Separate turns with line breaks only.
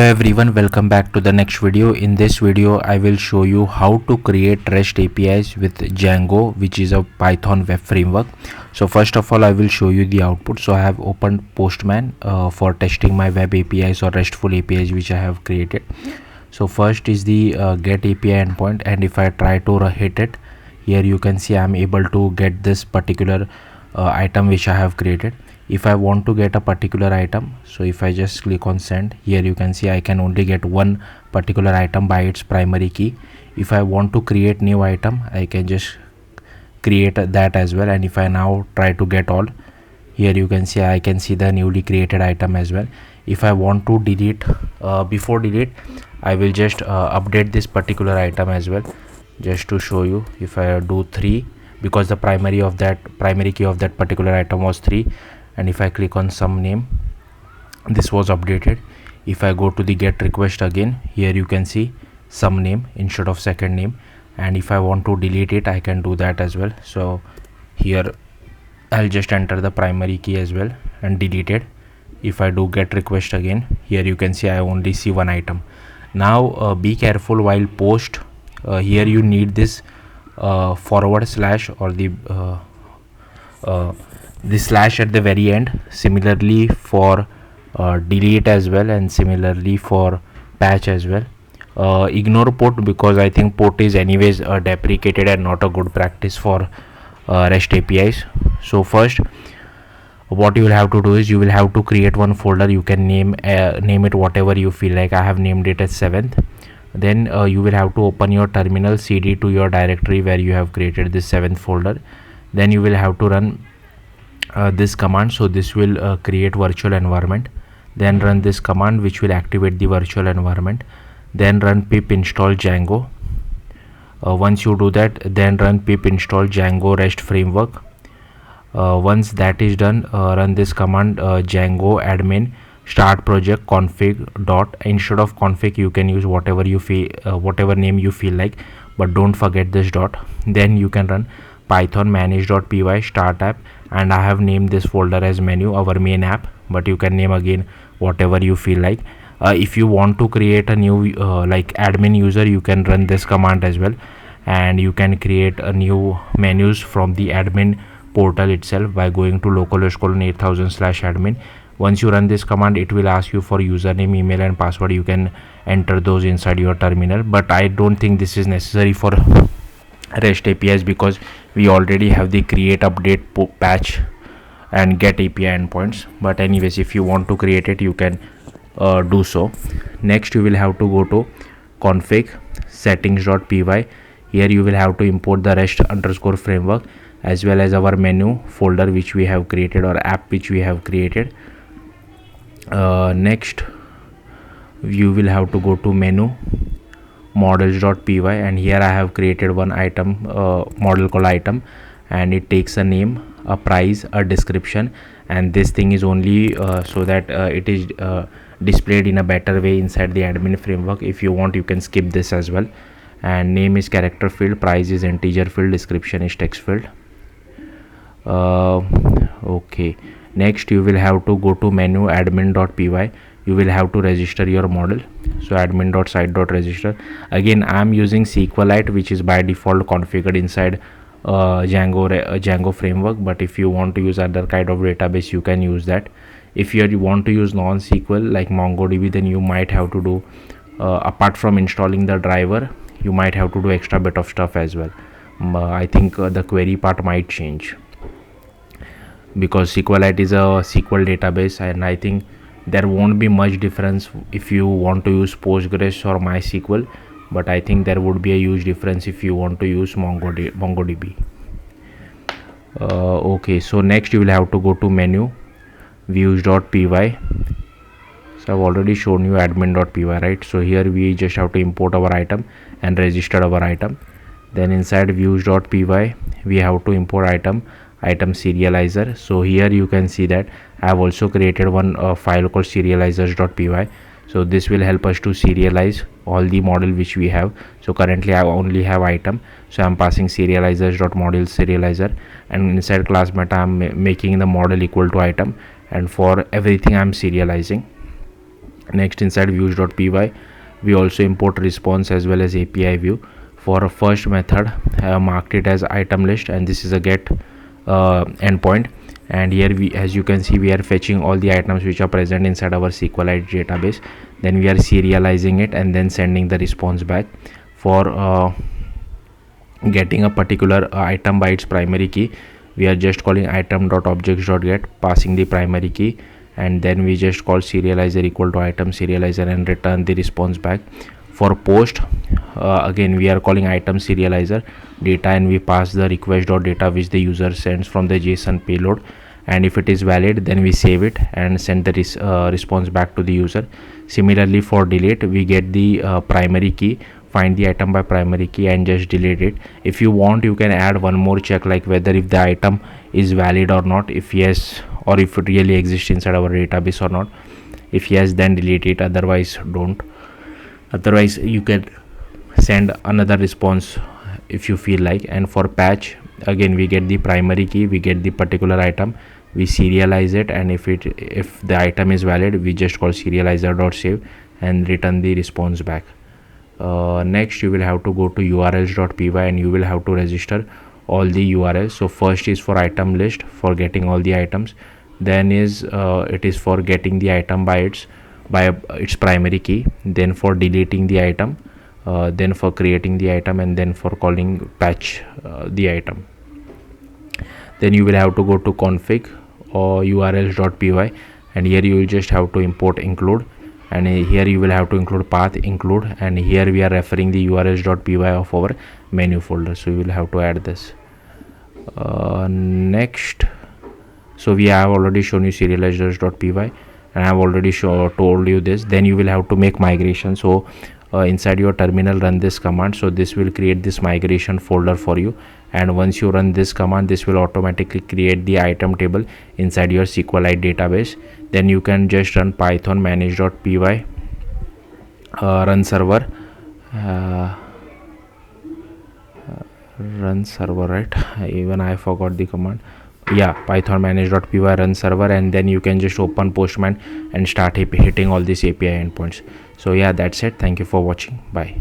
Hello everyone, welcome back to the next video. In this video I will show you how to create REST APIs with Django, which is a Python web framework. So first of all I will show you the output. So I have opened Postman for testing my web APIs or RESTful APIs which I have created. So first is the get API endpoint, and if I try to hit it, here you can see I am able to get this particular item which I have created. If I want to get a particular item, so if I just click on send, here you can see I can only get one particular item by its primary key. If I want to create new item, I can just create that as well. And if I now try to get all, here you can see I can see the newly created item as well. If I want to delete, before delete I will just update this particular item as well, just to show you. If I do 3, because the primary key of that particular item was 3, and if I click on some name, this was updated. If I go to the get request again, here you can see some name instead of second name, and if I want to delete it I can do that as well. So here I'll just enter the primary key as well and delete it. If I do get request again, here you can see I only see one item. Now be careful while post. Here you need this forward slash or the slash at the very end, similarly for delete as well, and similarly for patch as well. Ignore port, because I think port is anyways deprecated and not a good practice for REST APIs. So first what you will have to do is you will have to create one folder. You can name it whatever you feel like. I have named it as 7th. Then you will have to open your terminal, cd to your directory where you have created this 7th folder. Then you will have to run this command. So this will create virtual environment. Then run this command which will activate the virtual environment. Then run pip install Django. Once you do that, then run pip install Django Rest Framework. Once that is done, run this command Django admin start project config dot. Instead of config you can use whatever you feel, whatever name you feel like, but don't forget this dot. Then you can run python manage.py start app, and I have named this folder as menu, our main app, but you can name again whatever you feel like. If you want to create a new like admin user, you can run this command as well, and you can create a new menus from the admin portal itself by going to localhost:8000/admin. Once you run this command, it will ask you for username, email and password. You can enter those inside your terminal, but I don't think this is necessary for REST APIs because we already have the create, update, patch and get API endpoints. But anyways, if you want to create it, you can do so. Next you will have to go to config settings.py. Here you will have to import the rest_framework as well as our menu folder which we have created, or app which we have created. Next you will have to go to menu models.py, and here I have created one item, model called item, and it takes a name, a price, a description, and this thing is only so that it is displayed in a better way inside the admin framework. If you want, you can skip this as well. And name is character field, price is integer field, description is text field. Okay, next you will have to go to menu admin.py. You will have to register your model. So admin.site.register. Again I am using SQLite, which is by default configured inside Django framework, but if you want to use other kind of database, you can use that. If you want to use non-SQL like MongoDB, then you might have to do apart from installing the driver, you might have to do extra bit of stuff as well. I think the query part might change, because SQLite is a SQL database, and I think there won't be much difference if you want to use Postgres or MySQL, but I think there would be a huge difference if you want to use MongoDB. Okay, so next you will have to go to menu views.py. So I've already shown you admin.py, right? So here we just have to import our item and register our item. Then inside views.py we have to import item serializer. So here you can see that I have also created one file called serializers.py. So this will help us to serialize all the model which we have. So currently I only have item, so I'm passing serializers.model serializer, and inside class meta I'm making the model equal to item, and for everything I'm serializing. Next, inside vuejs.py, we also import response as well as API view. For a first method, I have marked it as item list, and this is a get endpoint. And here we, as you can see, we are fetching all the items which are present inside our SQLite database. Then we are serializing it and then sending the response back. For getting a particular item by its primary key, we are just calling item.objects.get, passing the primary key, and then we just call serializer equal to item serializer and return the response back. For post, again we are calling item serializer data, and we pass the request.data which the user sends from the JSON payload, and if it is valid then we save it and send the response back to the user. Similarly, for delete, we get the primary key, find the item by primary key and just delete it. If you want, you can add one more check, like whether if the item is valid or not. If yes, or if it really exists inside our database or not. If yes, then delete it, otherwise don't. Otherwise you can send another response if you feel like. And for patch, again we get the primary key, we get the particular item, we serialize it, and if the item is valid, we just call serializer.save and return the response back. Next, you will have to go to urls.py and you will have to register all the URLs. So first is for item list, for getting all the items. Then is it is for getting the item by its primary key. Then for deleting the item. Then for creating the item, and then for calling patch the item. Then you will have to go to config or urls.py, and here you will just have to import include, and here you will have to include path include, and here we are referring the urls.py of our menu folder, so you will have to add this. Next, so we have already shown you serializers.py, and I have already told you this. Then you will have to make migration. So inside your terminal, run this command. So this will create this migration folder for you, and once you run this command, this will automatically create the item table inside your SQLite database. Then you can just run python manage.py run server, run server, right? Even I forgot the command. Yeah, python manage.py run server, and then you can just open Postman and start hitting all these API endpoints. So yeah, that's it. Thank you for watching. Bye.